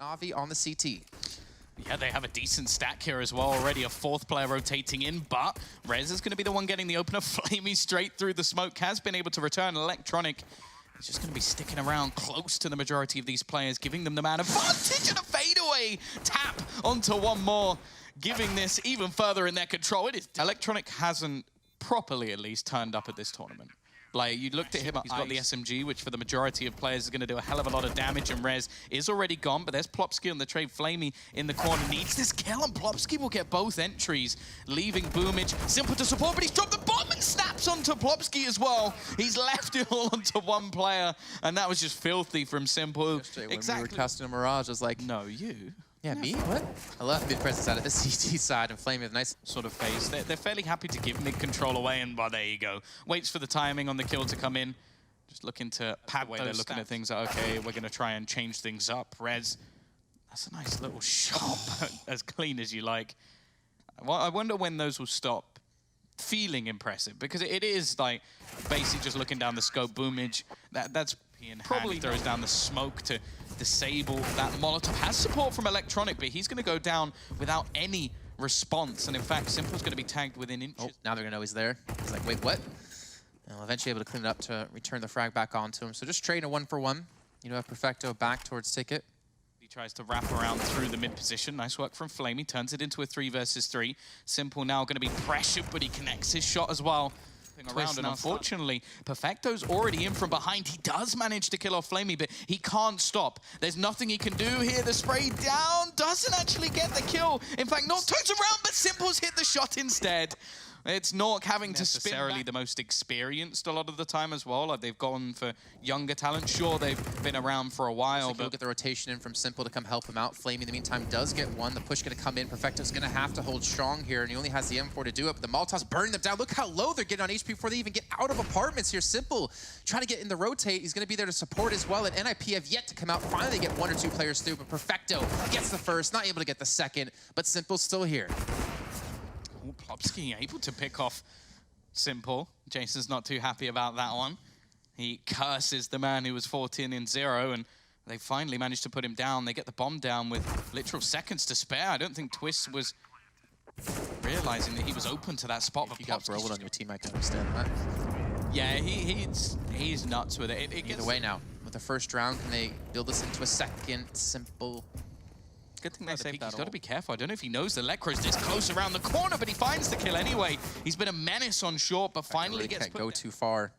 NaVi on the CT. Yeah, they have a decent stack here as well. Already a fourth player rotating in, but Rez is going to be the one getting the opener. Flamey straight through the smoke. Has been able to return. Electronic is just going to be sticking around close to the majority of these players, giving them the man advantage and a fadeaway tap onto one more, giving this even further in their control. It is Electronic hasn't properly, at least, turned up at this tournament. Like, you looked at him, he's got the SMG, which for the majority of players is going to do a hell of a lot of damage, and Rez is already gone, but there's Plopsky on the trade. Flamey in the corner needs this kill, and Plopsky will get both entries, leaving Boomage simple to support, but he's dropped the bomb and snaps onto Plopsky as well. He's left it all onto one player, and that was just filthy from Simple. Exactly. When we were casting a Mirage, I was like, no, you. Yeah, me? What? I love mid-presence out of the CT side and Flamey with a nice sort of phase. They're fairly happy to give mid-control away, and well, there you go. Waits for the timing on the kill to come in. Just looking to pad the way they're looking at things. Like, okay, we're going to try and change things up. Rez, that's a nice little shot, as clean as you like. Well, I wonder when those will stop feeling impressive, because it is like basically just looking down the scope. Boomage, that's probably throws down the smoke to disable that Molotov. Has support from Electronic, but he's going to go down without any response. And in fact, Simple's going to be tagged within inches. Oh, now they're going to know he's there. He's like, wait, what? And we'll eventually able to clean it up to return the frag back onto him. So just trading a 1-for-1. You know, Perfecto back towards Ticket. He tries to wrap around through the mid position. Nice work from Flamey. Turns it into a 3 versus 3. Simple now going to be pressured, but he connects his shot as well. Around, and unfortunately, Perfecto's already in from behind. He does manage to kill off Flamey, but he can't stop. There's nothing he can do here. The spray down doesn't actually get the kill. In fact, Nork turns around, but Simple's hit the shot instead. It's Nork having to necessarily the most experienced a lot of the time as well. Like, they've gone for younger talent. Sure, they've been around for a while, but look at the rotation in from Simple to come help him out. Flamey, in the meantime, does get one. The push going to come in. Perfecto's going to have to hold strong here, and he only has the M4 to do it. But the Molotov's burning them down. Look how low they're getting on HP before they even get out of apartments here. Simple trying to get in the rotate. He's going to be there to support as well. And NIP have yet to come out. Finally, they get 1 or 2 players through, but Perfecto gets the first, not able to get the second, but Simple's still here. Plopsky able to pick off Simple. Jason's not too happy about that one. He curses the man who was 14-0, and they finally managed to put him down. They get the bomb down with literal seconds to spare. I don't think Twist was realizing that he was open to that spot. If you got rolled on your team, I can understand that. Yeah, he's nuts with it. It Either way now, with the first round, can they build this into a second? Simple. Good thing they saved that. He's got to be careful. I don't know if he knows the Lecro's this close around the corner, but he finds the kill anyway. He's been a menace on short, but finally really gets can't go too far.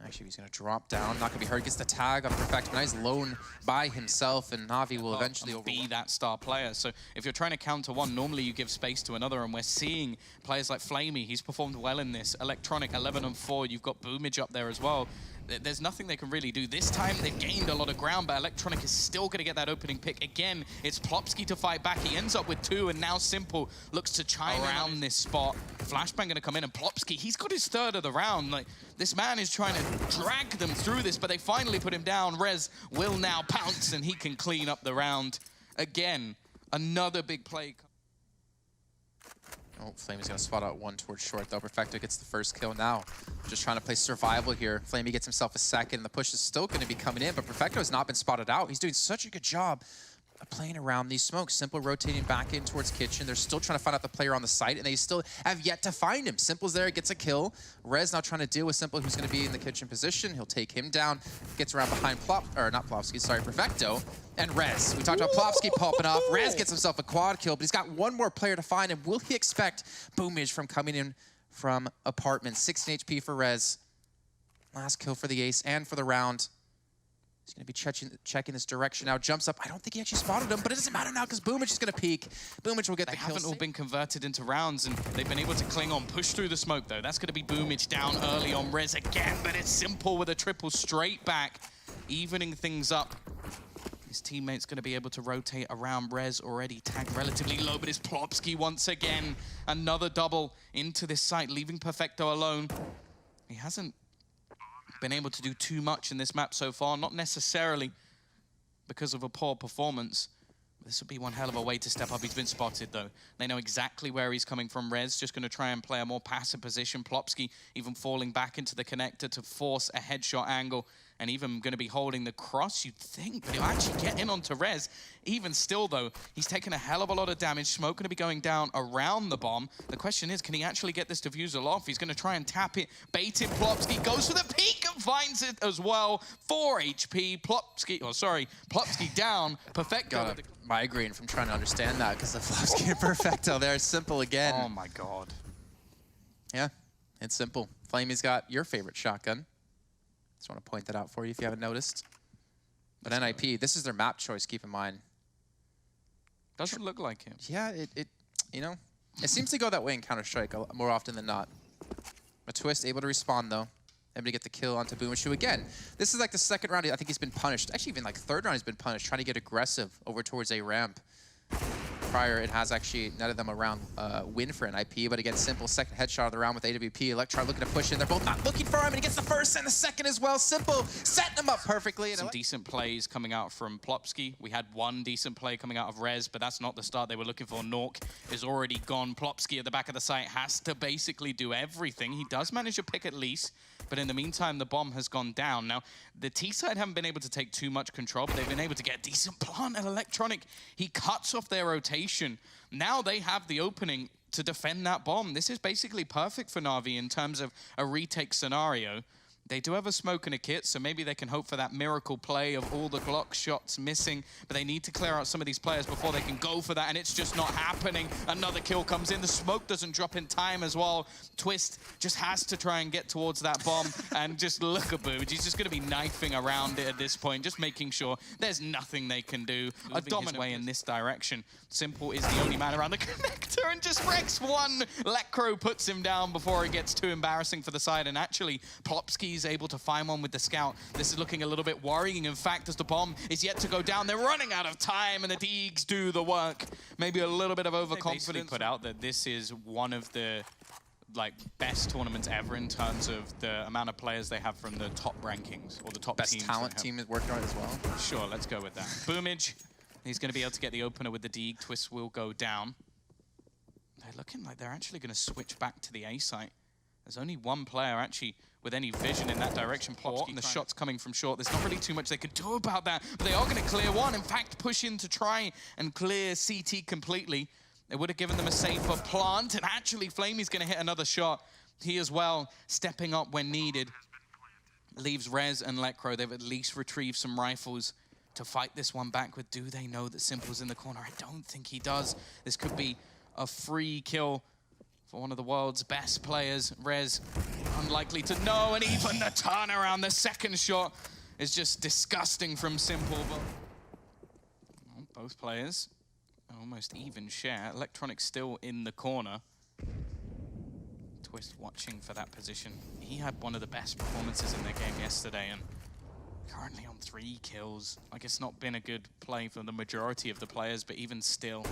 Actually, he's going to drop down. Not going to be hurt. Gets the tag on Perfect. Nice lone by himself, and NaVi will eventually be that star player. So if you're trying to counter one, normally you give space to another, and we're seeing players like Flamey. He's performed well in this. Electronic 11-4. You've got Boomage up there as well. There's nothing they can really do. This time, they've gained a lot of ground, but Electronic is still going to get that opening pick. Again, it's Plopsky to fight back. He ends up with 2, and now Simple looks to chime around this spot. Flashbang going to come in, and Plopsky, he's got his 3rd of the round. Like, this man is trying to drag them through this, but they finally put him down. Rez will now pounce, and he can clean up the round. Again, another big play. Oh, Flamey's going to spot out one towards short, though. Perfecto gets the first kill now. Just trying to play survival here. Flamey gets himself a second, and the push is still going to be coming in, but Perfecto has not been spotted out. He's doing such a good job of playing around these smokes. Simple rotating back in towards Kitchen. They're still trying to find out the player on the site, and they still have yet to find him. Simple's there, gets a kill. Rez now trying to deal with Simple, who's going to be in the Kitchen position. He'll take him down. Gets around behind Perfecto. And Rez. We talked about Plopsky popping off. Rez gets himself a quad kill, but he's got one more player to find, and will he expect Boomage from coming in from apartment? 16 HP for Rez. Last kill for the ace and for the round. He's going to be checking this direction now. Jumps up. I don't think he actually spotted him, but it doesn't matter now because Boomage is going to peek. Boomage will get the kill. They haven't all been converted into rounds, and they've been able to cling on. Push through the smoke, though. That's going to be Boomage down early on Rez again, but it's Simple with a triple straight back, evening things up. His teammate's going to be able to rotate around. Rez already tagged relatively low, but it's Plopsky once again. Another double into this site, leaving Perfecto alone. He hasn't been able to do too much in this map so far, not necessarily because of a poor performance. This would be one hell of a way to step up. He's been spotted, though. They know exactly where he's coming from. Rez just going to try and play a more passive position. Plopsky even falling back into the connector to force a headshot angle. and even going to be holding the cross, you'd think, but he'll actually get in onto Rez. Even still, though, he's taken a hell of a lot of damage. Smoke going to be going down around the bomb. The question is, can he actually get this diffusal off? He's going to try and tap it, bait it. Plopsky goes for the peek and finds it as well. 4 HP. Plopsky down. Perfecto. Got a migraine from trying to understand that because the Plopsky and Perfecto there. Simple again. Oh my god. Yeah, it's simple. Flamey's got your favorite shotgun. Just want to point that out for you if you haven't noticed. But NIP, this is their map choice, keep in mind. Doesn't look like him. Yeah, it seems to go that way in Counter-Strike more often than not. A Twist able to respawn though. Able to get the kill onto Boomish, who again, this is like the second round, I think he's been punished. Actually, even like third round he's been punished, trying to get aggressive over towards a ramp. Prior, it has actually netted them a round win for NIP, but again, Simple second headshot of the round with AWP. Electron looking to push in. They're both not looking for him, and he gets the first and the second as well. Simple setting him up perfectly. Some decent plays coming out from Plopsky. We had one decent play coming out of Rez, but that's not the start they were looking for. Nork is already gone. Plopsky at the back of the site has to basically do everything. He does manage to pick at least, but in the meantime, the bomb has gone down. Now, the T side haven't been able to take too much control, but they've been able to get a decent plant at Electronic. He cuts off their rotation. Now they have the opening to defend that bomb. This is basically perfect for NaVi in terms of a retake scenario. They do have a smoke and a kit, so maybe they can hope for that miracle play of all the Glock shots missing, but they need to clear out some of these players before they can go for that, and it's just not happening. Another kill comes in. The smoke doesn't drop in time as well. Twist just has to try and get towards that bomb, and just look at Boobage. He's just going to be knifing around it at this point, just making sure there's nothing they can do. A dominant way in this direction. Simple is the only man around the connector, and just wrecks one. Lekro puts him down before it gets too embarrassing for the side, and actually, Plopsky is able to find one with the scout. This is looking a little bit worrying, in fact, as the bomb is yet to go down. They're running out of time, and the Deegs do the work. Maybe a little bit of overconfidence. They put out that this is one of the best tournaments ever in terms of the amount of players they have from the top rankings, or the top best teams. talent team is working on it as well. Sure, let's go with that. Boomage, he's going to be able to get the opener with the Deeg. Twist will go down. They're looking like they're actually going to switch back to the A site. There's only one player actually with any vision in that direction. Plopsky, and the shots coming from short. There's not really too much they can do about that, but they are going to clear one. In fact, push in to try and clear CT completely. It would have given them a safer plant, and actually Flamey's going to hit another shot. He as well, stepping up when needed. Leaves Rez and Lekro. They've at least retrieved some rifles to fight this one back with. Do they know that Simple's in the corner? I don't think he does. This could be a free kill for one of the world's best players. Rez, unlikely to know, and even the turnaround, the second shot is just disgusting from Simple. But well, both players almost even share. Electronic still in the corner. Twist watching for that position. He had one of the best performances in their game yesterday, and currently on 3 kills. Like, it's not been a good play for the majority of the players, but even still,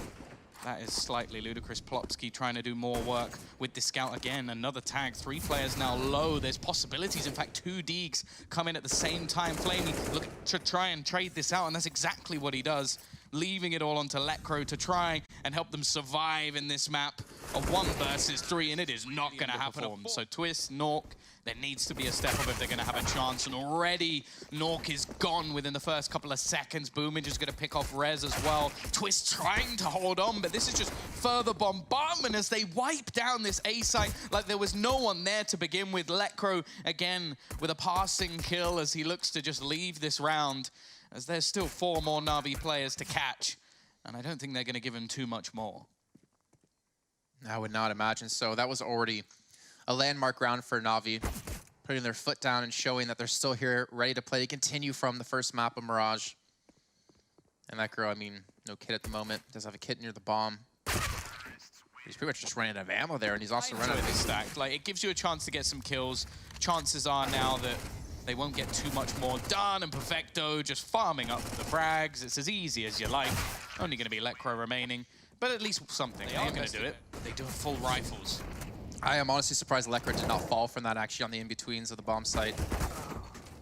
that is slightly ludicrous. Plopsky trying to do more work with the scout again. Another tag. 3 players now low. There's possibilities. In fact, 2 Deegs come in at the same time. Flamey looking to try and trade this out, and that's exactly what he does. Leaving it all onto Lekro to try and help them survive in this map of 1 versus 3, and it is not going to happen. So Twist, Nork, there needs to be a step up if they're going to have a chance, and already Nork is gone within the first couple of seconds. Boomage is going to pick off Rez as well. Twist trying to hold on, but this is just further bombardment as they wipe down this A site like there was no one there to begin with. Lekro again with a passing kill as he looks to just leave this round, as there's still 4 more NaVi players to catch, and I don't think they're going to give him too much more. I would not imagine so. That was already a landmark round for NaVi, putting their foot down and showing that they're still here, ready to play, to continue from the first map of Mirage. And that girl, I mean, no kit at the moment, does have a kit near the bomb. He's pretty much just running out of ammo there, and he's also running out of this stack. Like, it gives you a chance to get some kills. Chances are now that they won't get too much more done, and Perfecto just farming up the frags. It's as easy as you like. Only going to be Lekro remaining, but at least something. They are going to do it. They do have full rifles. I am honestly surprised Lekro did not fall from that actually on the in-betweens of the bomb site.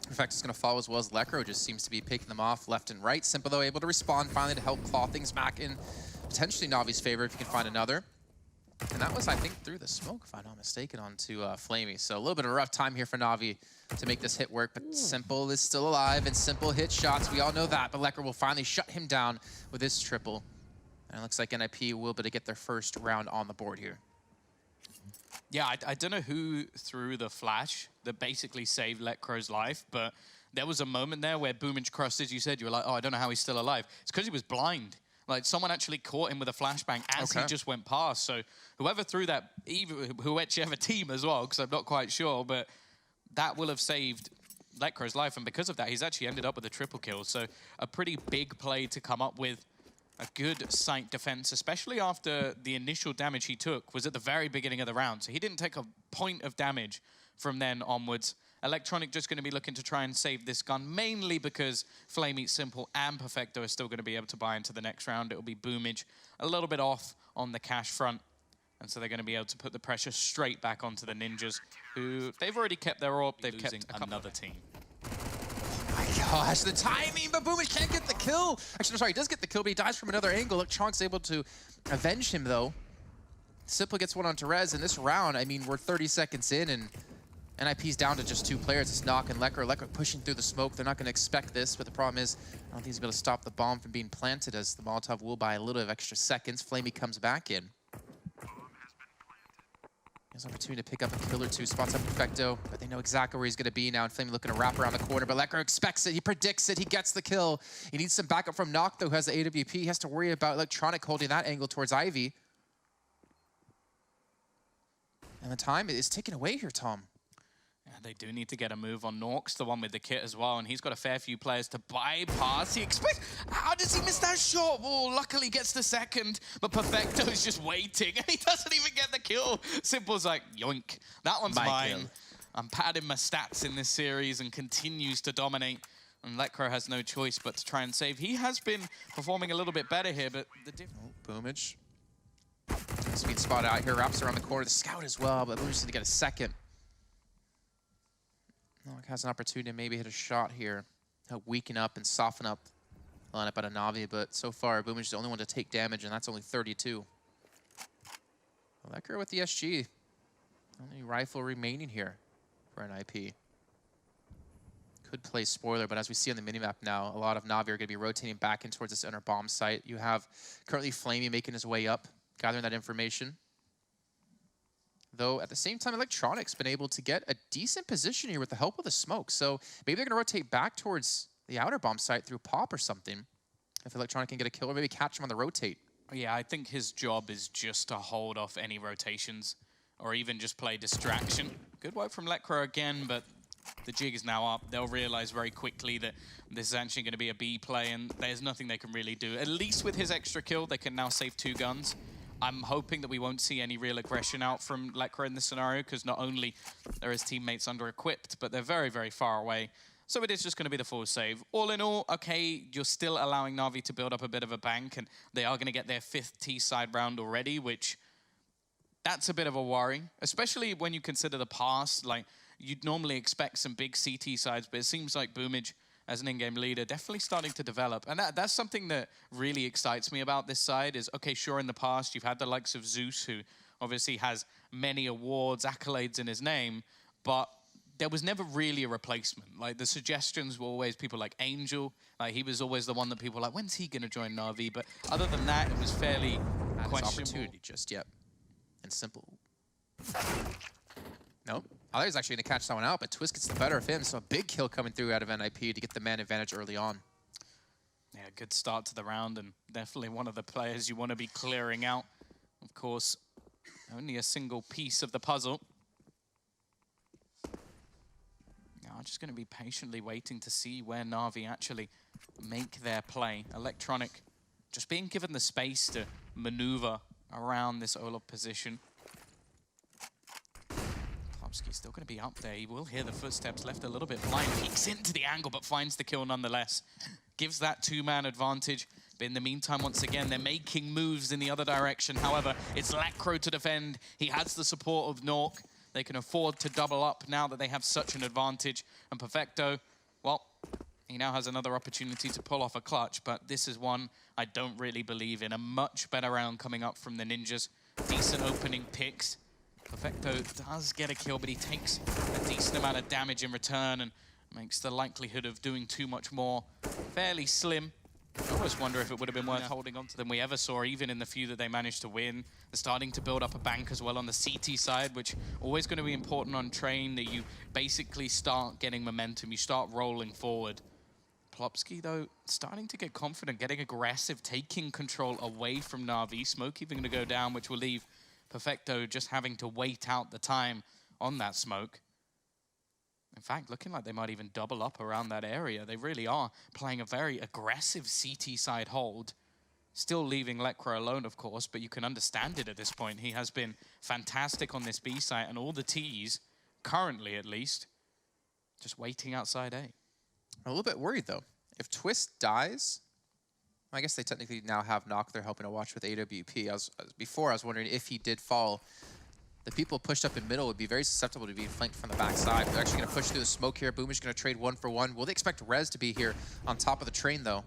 In fact, it's going to fall as well as Lekro just seems to be picking them off left and right. Simple, though, able to respond finally to help claw things back in potentially NaVi's favor if you can find another. And that was, I think, through the smoke, if I'm not mistaken, onto Flamey. So a little bit of a rough time here for NaVi to make this hit work, but Simple is still alive, and Simple hit shots. We all know that, but Lekker will finally shut him down with this triple. And it looks like NIP will be able to get their first round on the board here. Yeah, I don't know who threw the flash that basically saved Lekro's life, but there was a moment there where BEIJING crossed, as you said, you were like, oh, I don't know how he's still alive. It's because he was blind. Like, someone actually caught him with a flashbang as he just went past. So whoever threw that, whichever team as well, because I'm not quite sure, but that will have saved Lekro's life. And because of that, he's actually ended up with a triple kill. So a pretty big play to come up with. A good site defense, especially after the initial damage he took was at the very beginning of the round. So he didn't take a point of damage from then onwards. Electronic just going to be looking to try and save this gun, mainly because Flamey, Simple, and Perfecto are still going to be able to buy into the next round. It will be BEIJING a little bit off on the cash front. And so they're going to be able to put the pressure straight back onto the Ninjas, who they've already kept their AWP. They've kept another team. Gosh, the timing, but BEIJING can't get the kill. Actually, I'm sorry, he does get the kill, but he dies from another angle. Electronic's able to avenge him, though. Simple gets one on Therese in this round. I mean, we're 30 seconds in, and NIP's down to just 2 players. It's Knock and Lekker. Lekker pushing through the smoke. They're not going to expect this, but the problem is I don't think he's able to stop the bomb from being planted, as the Molotov will buy a little bit of extra seconds. Flamey comes back in. There's an opportunity to pick up a kill or 2, spots up Perfecto, but they know exactly where he's going to be now, and Flamey looking to wrap around the corner, but Lekker expects it, he predicts it, he gets the kill. He needs some backup from Knock, though, who has the AWP. He has to worry about Electronic holding that angle towards Ivy. And the time is ticking away here, Tom. Yeah, they do need to get a move on Norks, the one with the kit as well, and he's got a fair few players to bypass. He expects... How does he miss that shot? Well, luckily gets the second, but Perfecto's just waiting, and he doesn't even get the kill. Simple's like, yoink, that one's mine. Kill. I'm padding my stats in this series and continues to dominate, and Lekro has no choice but to try and save. He has been performing a little bit better here, but the difference... BEIJING. Speed spot out here, wraps around the corner. The scout as well, but BEIJING needs to get a second. Knock has an opportunity to maybe hit a shot here, help weaken up and soften up the lineup out of NaVi, but so far, BEIJING is the only one to take damage, and that's only 32. Lekker with the SG. Only rifle remaining here for an IP. Could play spoiler, but as we see on the minimap now, a lot of NaVi are going to be rotating back in towards this inner bomb site. You have currently Flamey making his way up, gathering that information. Though, at the same time, Electronic's been able to get a decent position here with the help of the smoke. So maybe they're going to rotate back towards the outer bomb site through Pop or something. If Electronic can get a kill, or maybe catch him on the rotate. Yeah, I think his job is just to hold off any rotations or even just play distraction. Good work from Lekro again, but the jig is now up. They'll realize very quickly that this is actually going to be a B play, and there's nothing they can really do. At least with his extra kill, they can now save 2 guns. I'm hoping that we won't see any real aggression out from Lekro in this scenario, because not only are his teammates under-equipped, but they're very, very far away. So it is just going to be the full save. All in all, okay, you're still allowing NaVi to build up a bit of a bank, and they are going to get their 5th T-side round already, which that's a bit of a worry, especially when you consider the past. Like, you'd normally expect some big CT sides, but it seems like BEIJING, as an in-game leader, definitely starting to develop. And that's something that really excites me about this side is, okay, sure, in the past, you've had the likes of Zeus, who obviously has many awards, accolades in his name, but there was never really a replacement. Like, the suggestions were always people like Angel. Like, he was always the one that people were like, when's he going to join NaVi? But other than that, it was fairly questionable. Opportunity just yet. And Simple. Nope. I thought he was actually going to catch someone out, but Twist gets the better of him, so a big kill coming through out of NIP to get the man advantage early on. Yeah, good start to the round, and definitely one of the players you want to be clearing out. Of course, only a single piece of the puzzle. Now, I'm just going to be patiently waiting to see where NaVi actually make their play. Electronic just being given the space to maneuver around this OLOF position. Still going to be up there. He will hear the footsteps, left a little bit blind. Peeks into the angle, but finds the kill nonetheless. Gives that 2-man advantage. But in the meantime, once again, they're making moves in the other direction. However, it's Lekro to defend. He has the support of Nork. They can afford to double up now that they have such an advantage. And Perfecto, well, he now has another opportunity to pull off a clutch. But this is one I don't really believe in. A much better round coming up from the Ninjas. decent opening picks. Perfecto does get a kill, but he takes a decent amount of damage in return and makes the likelihood of doing too much more fairly slim. I always wonder if it would have been worth holding on to than we ever saw, even in the few that they managed to win. They're starting to build up a bank as well on the CT side, which always going to be important on Train, that you basically start getting momentum, you start rolling forward. Plopsky, though, starting to get confident, getting aggressive, taking control away from NaVi. Smoke even going to go down, which will leave Perfecto just having to wait out the time on that smoke. In fact, looking like they might even double up around that area. They really are playing a very aggressive CT side hold. Still leaving Lekra alone, of course, but you can understand it at this point. He has been fantastic on this B site, and all the Ts, currently at least, just waiting outside A. I'm a little bit worried, though. If Twist dies, I guess they technically now have Knock they're helping to watch with AWP. Before, I was wondering if he did fall, the people pushed up in middle would be very susceptible to being flanked from the backside. They're actually going to push through the smoke here. Boom is going to trade 1 for 1. Will they expect Rez to be here on top of the train, though?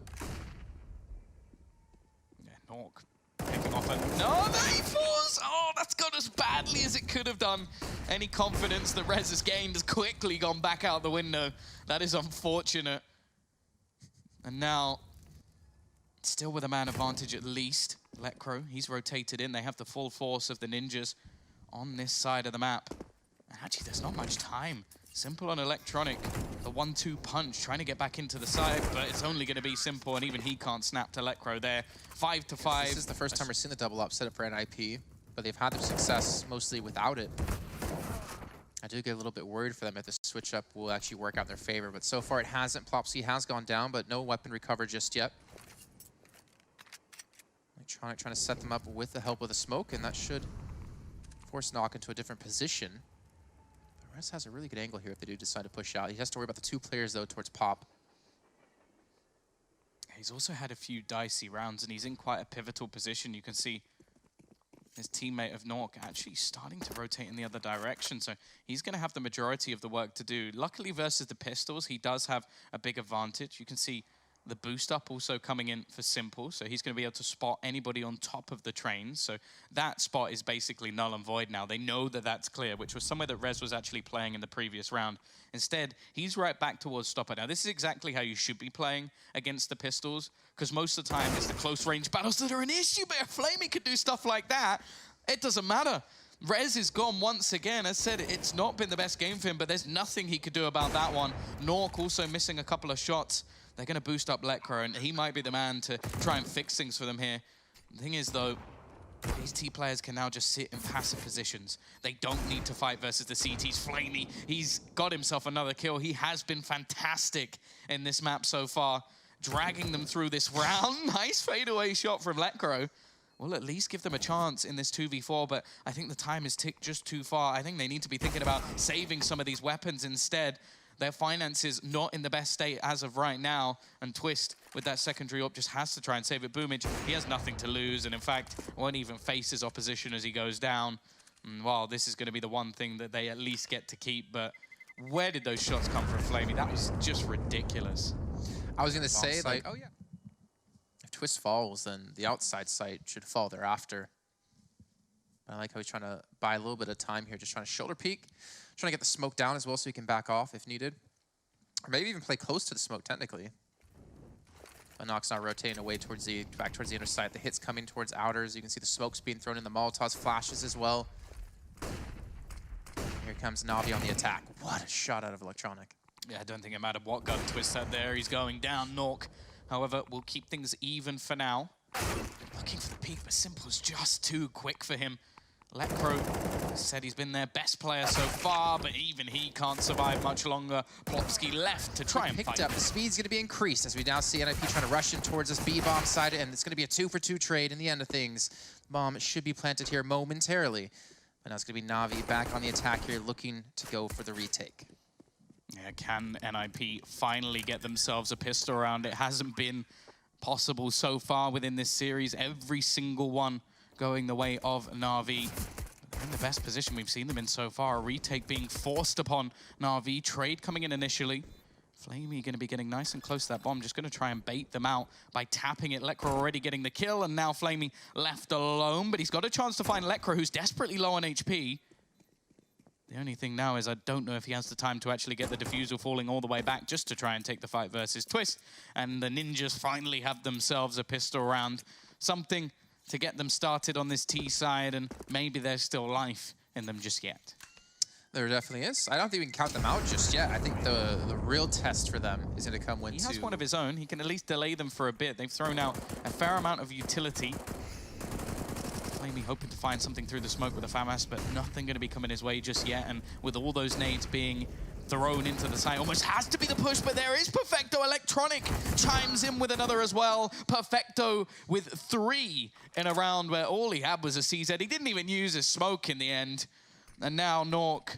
Yeah, Nork picking off another E4s! Oh, that's gone as badly as it could have done. Any confidence that Rez has gained has quickly gone back out the window. That is unfortunate. And now, still with a man advantage at least. Lekro, he's rotated in. They have the full force of the ninjas on this side of the map. And actually, there's not much time. Simple on Electronic, the 1-2 punch, trying to get back into the side, but it's only going to be Simple, and even he can't snap to Lekro there. 5 to 5. This is the first time we're seeing the double up set up for NIP, but they've had their success mostly without it. I do get a little bit worried for them if the switch up will actually work out in their favor, but so far it hasn't. Plopsky has gone down, but no weapon recovered just yet. Electronic trying to set them up with the help of the smoke, and that should force Knock into a different position. But Rez has a really good angle here if they do decide to push out. He has to worry about the 2 players, though, towards Pop. He's also had a few dicey rounds, and he's in quite a pivotal position. You can see his teammate of Nork actually starting to rotate in the other direction, so he's going to have the majority of the work to do. Luckily, versus the Pistols, he does have a big advantage. You can see the boost up also coming in for Simple, so he's going to be able to spot anybody on top of the train. So that spot is basically null and void now. They know that that's clear, which was somewhere that Rez was actually playing in the previous round. Instead, he's right back towards Stopper. Now, this is exactly how you should be playing against the Pistols, because most of the time it's the close range battles that are an issue, but if Flamey could do stuff like that, it doesn't matter. Rez is gone once again. As said, it's not been the best game for him, but there's nothing he could do about that one. Nork also missing a couple of shots. They're going to boost up Lekra, and he might be the man to try and fix things for them here. The thing is, though, these T players can now just sit in passive positions. They don't need to fight versus the CTs. Flamey, he's got himself another kill. He has been fantastic in this map so far, dragging them through this round. Nice fadeaway shot from Lekra. Will at least give them a chance in this 2v4, but I think the time is ticked just too far. I think they need to be thinking about saving some of these weapons instead. Their finances not in the best state as of right now, and Twist with that secondary op just has to try and save it. Boomage, he has nothing to lose, and in fact won't even face his opposition as he goes down. And well, this is going to be the one thing that they at least get to keep, but where did those shots come from, Flamey? That was just ridiculous. I was going to say, like, oh yeah, if Twist falls, then the outside site should fall thereafter. I like how he's trying to buy a little bit of time here, just trying to shoulder peek. Trying to get the smoke down as well so he can back off if needed. Or maybe even play close to the smoke, technically. But Nox not rotating away towards back towards the inner side. The hits coming towards outers. You can see the smokes being thrown in, the Molotovs, flashes as well. Here comes NaVi on the attack. What a shot out of Electronic. Yeah, I don't think it mattered what gun Twist had there. He's going down. Nork, however, will keep things even for now. Looking for the peak, but Simple's just too quick for him. Lekro said he's been their best player so far, but even he can't survive much longer. Plopsky left to try and fight. The speed's going to be increased as we now see NIP trying to rush in towards this B-bomb side, and it's going to be a 2-for-2 trade in the end of things. Bomb should be planted here momentarily. But now it's going to be NaVi back on the attack here, looking to go for the retake. Yeah, can NIP finally get themselves a pistol round? It hasn't been possible so far within this series. Every single one going the way of NaVi. They're in the best position we've seen them in so far. A retake being forced upon NaVi. Trade coming in initially. Flamey going to be getting nice and close to that bomb, just going to try and bait them out by tapping it. Lekr already getting the kill, and now Flamey left alone, but he's got a chance to find Lekr, who's desperately low on HP. The only thing now is I don't know if he has the time to actually get the defusal falling all the way back just to try and take the fight versus Twist. And the Ninjas finally have themselves a pistol round. Something to get them started on this T side, and maybe there's still life in them just yet. There definitely is. I don't think we can count them out just yet. I think the real test for them is going to come when he has one of his own. He can at least delay them for a bit. They've thrown out a fair amount of utility. Flamey hoping to find something through the smoke with a FAMAS, but nothing going to be coming his way just yet. And with all those nades being thrown into the site, almost has to be the push, but there is Perfecto. Electronic chimes in with another as well. Perfecto with 3 in a round where all he had was a CZ. He didn't even use his smoke in the end. And now Nork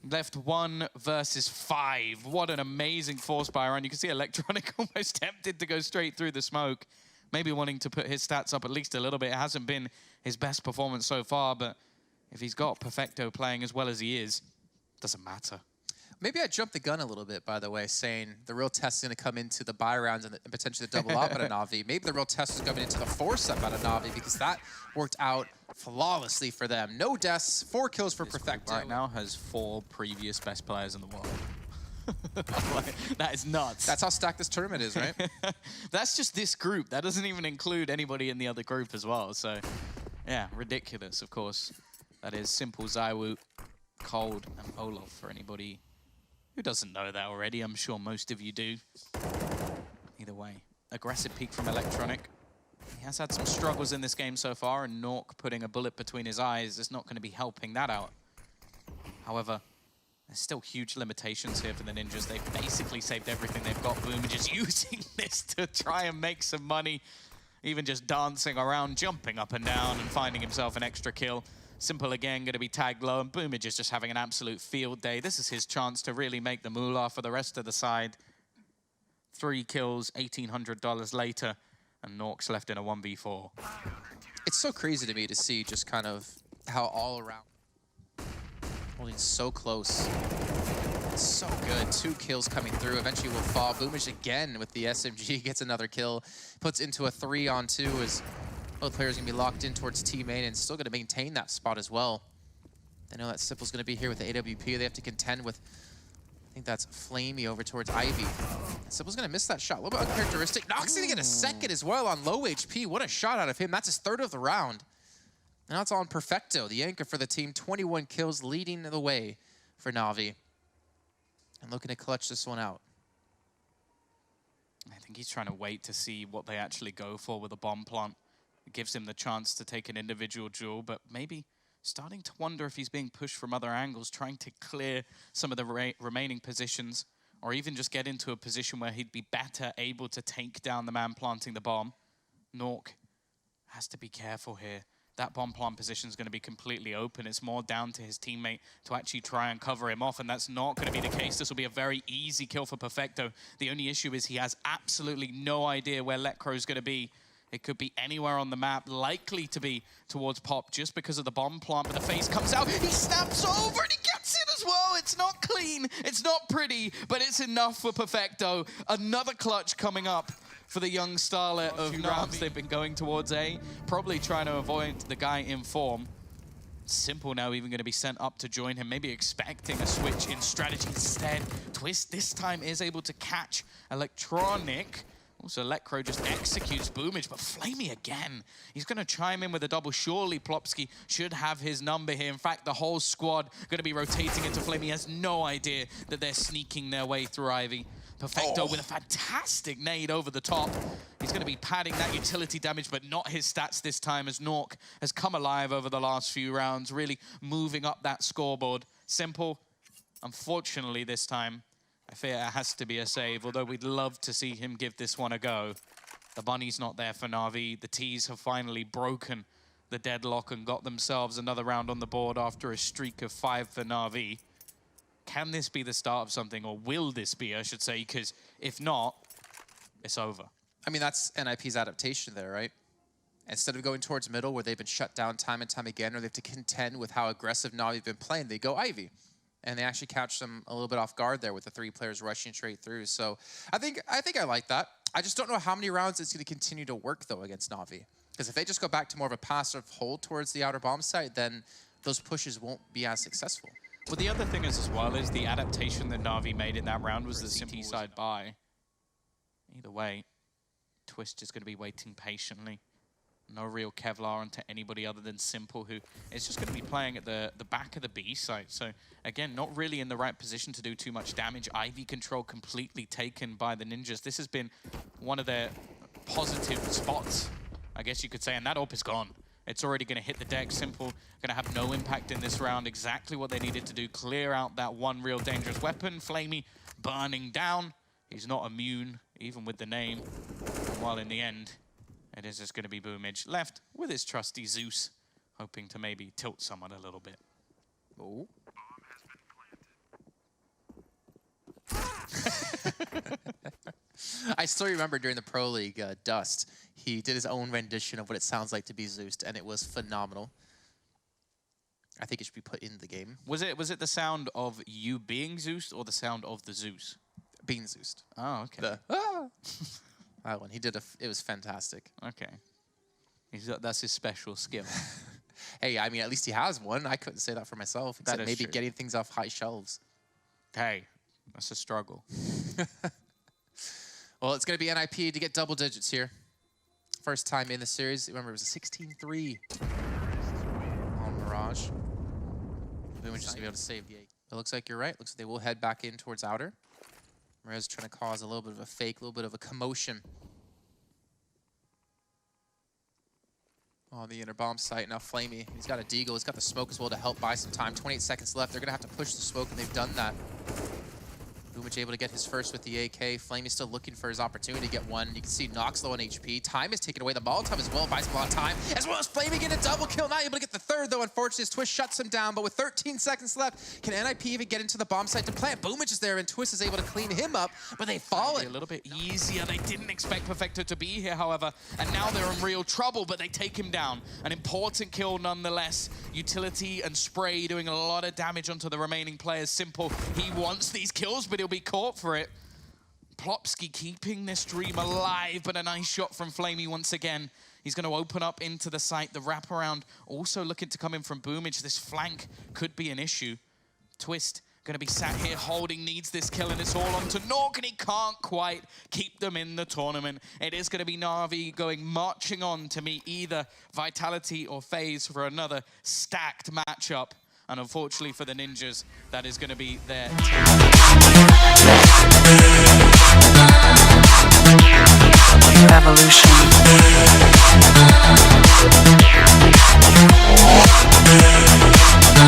left 1 versus 5. What an amazing force by run. You can see Electronic almost tempted to go straight through the smoke. Maybe wanting to put his stats up at least a little bit. It hasn't been his best performance so far, but if he's got Perfecto playing as well as he is, doesn't matter. Maybe I jumped the gun a little bit, by the way, saying the real test is going to come into the buy rounds and potentially the double up at a NaVi. Maybe the real test is coming into the 4-up at a NaVi, because that worked out flawlessly for them. No deaths, 4 kills for Perfecto. Right now has 4 previous best players in the world. That is nuts. That's how stacked this tournament is, right? That's just this group. That doesn't even include anybody in the other group as well. So, yeah, ridiculous, of course. That is Simple, zywoo, Cold, and OLOF for anybody who doesn't know that already. I'm sure most of you do. Either way, aggressive peek from Electronic. He has had some struggles in this game so far, and Nork putting a bullet between his eyes is not going to be helping that out. However, there's still huge limitations here for the Ninjas. They've basically saved everything they've got. Boom just using this to try and make some money. Even just dancing around, jumping up and down and finding himself an extra kill. Simple again, going to be tagged low, and Boomage is just having an absolute field day. This is his chance to really make the moolah for the rest of the side. 3 kills, $1,800 later, and Nork's left in a 1v4. It's so crazy to me to see just kind of how all around holding so close. It's so good. 2 kills coming through. Eventually will fall. Boomage again with the SMG gets another kill. Puts into a 3-on-2 as both players going to be locked in towards T main and still going to maintain that spot as well. They know that Simple's going to be here with the AWP. They have to contend with, I think that's Flamey over towards Ivy. Simple's going to miss that shot. A little bit uncharacteristic. Nox going to get a second as well on low HP. What a shot out of him. That's his 3rd of the round. Now it's on Perfecto, the anchor for the team. 21 kills leading the way for NaVi. And looking to clutch this one out. I think he's trying to wait to see what they actually go for with a bomb plant. It gives him the chance to take an individual duel, but maybe starting to wonder if he's being pushed from other angles, trying to clear some of the remaining positions, or even just get into a position where he'd be better able to take down the man planting the bomb. Nork has to be careful here. That bomb plant position is going to be completely open. It's more down to his teammate to actually try and cover him off, and that's not going to be the case. This will be a very easy kill for Perfecto. The only issue is he has absolutely no idea where Lekr is going to be. It could be anywhere on the map, likely to be towards Pop just because of the bomb plant, but the FaZe comes out, he snaps over and he gets it as well. It's not clean, it's not pretty, but it's enough for Perfecto. Another clutch coming up for the young starlet of rounds they've been going towards A, probably trying to avoid the guy in form. Simple now even going to be sent up to join him, maybe expecting a switch in strategy instead. Twist this time is able to catch Electronic. Also, Lekr just executes Boomage, but Flamey again. He's going to chime in with a double. Surely Plopsky should have his number here. In fact, the whole squad going to be rotating into Flamey. He has no idea that they're sneaking their way through Ivy. Perfecto with a fantastic nade over the top. He's going to be padding that utility damage, but not his stats this time, as Nork has come alive over the last few rounds, really moving up that scoreboard. Simple, unfortunately this time, I fear it has to be a save, although we'd love to see him give this one a go. The bunny's not there for NaVi. The T's have finally broken the deadlock and got themselves another round on the board after a streak of 5 for NaVi. Can this be the start of something, or will this be, I should say, because if not, it's over. I mean, that's NIP's adaptation there, right? Instead of going towards middle, where they've been shut down time and time again, or they have to contend with how aggressive NaVi have been playing, they go Ivy. And they actually catch them a little bit off guard there with the 3 players rushing straight through. So I think I like that. I just don't know how many rounds it's going to continue to work, though, against NaVi. Because if they just go back to more of a passive hold towards the outer bomb site, then those pushes won't be as successful. Well, the other thing is as well is the adaptation that NaVi made in that round was the simple side buy. Either way, Twist is going to be waiting patiently. No real Kevlar onto anybody other than Simple, who is just going to be playing at the back of the B site. So, again, not really in the right position to do too much damage. Ivy control completely taken by the Ninjas. This has been one of their positive spots, I guess you could say, and that AWP is gone. It's already going to hit the deck. Simple, going to have no impact in this round. Exactly what they needed to do. Clear out that one real dangerous weapon. Flamey burning down. He's not immune, even with the name. While in the end, it is just going to be BEIJING left with his trusty Zeus, hoping to maybe tilt someone a little bit. Oh. I still remember during the Pro League, Dust, he did his own rendition of what it sounds like to be Zeused, and it was phenomenal. I think it should be put in the game. Was it the sound of you being Zeused or the sound of the Zeus? Being Zeused. Oh, okay. That one, he did it was fantastic. Okay. That's his special skill. Hey, I mean, at least he has one. I couldn't say that for myself, except maybe true. getting things off high shelves. Hey, that's a struggle. Well, it's going to be NIP to get double digits here. First time in the series. Remember, it was a 16-3 on Mirage. BEIJING just going to be able to save the 8. It looks like you're right. Looks like they will head back in towards outer. Rez trying to cause a little bit of a fake, a little bit of a commotion on the inner bomb site. Now Flamey, he's got a deagle, he's got the smoke as well to help buy some time. 28 seconds left. They're going to have to push the smoke, and they've done that. BEIJING able to get his first with the AK. Flamey's still looking for his opportunity to get one. You can see Nox low on HP. Time is taken away. The Molotov as well buys him a lot of time, as well as Flamey getting a double kill. Not able to get the third, though. Unfortunately, his Twist shuts him down. But with 13 seconds left, can NIP even get into the bomb site to plant? BEIJING is there, and Twist is able to clean him up, but they fall it. A little bit easier. They didn't expect Perfecto to be here, however, and now they're in real trouble, but they take him down. An important kill nonetheless. Utility and Spray doing a lot of damage onto the remaining players. Simple, he wants these kills, but he'll be caught for it. Plopsky keeping this dream alive, but a nice shot from Flamey once again. He's going to open up into the site. The wraparound also looking to come in from BEIJING. This flank could be an issue. Twist going to be sat here holding, needs this kill, and it's all on to Nork, and he can't quite keep them in the tournament. It is going to be NaVi going marching on to meet either Vitality or FaZe for another stacked matchup. And unfortunately for the Ninjas, that is going to be their Evolution.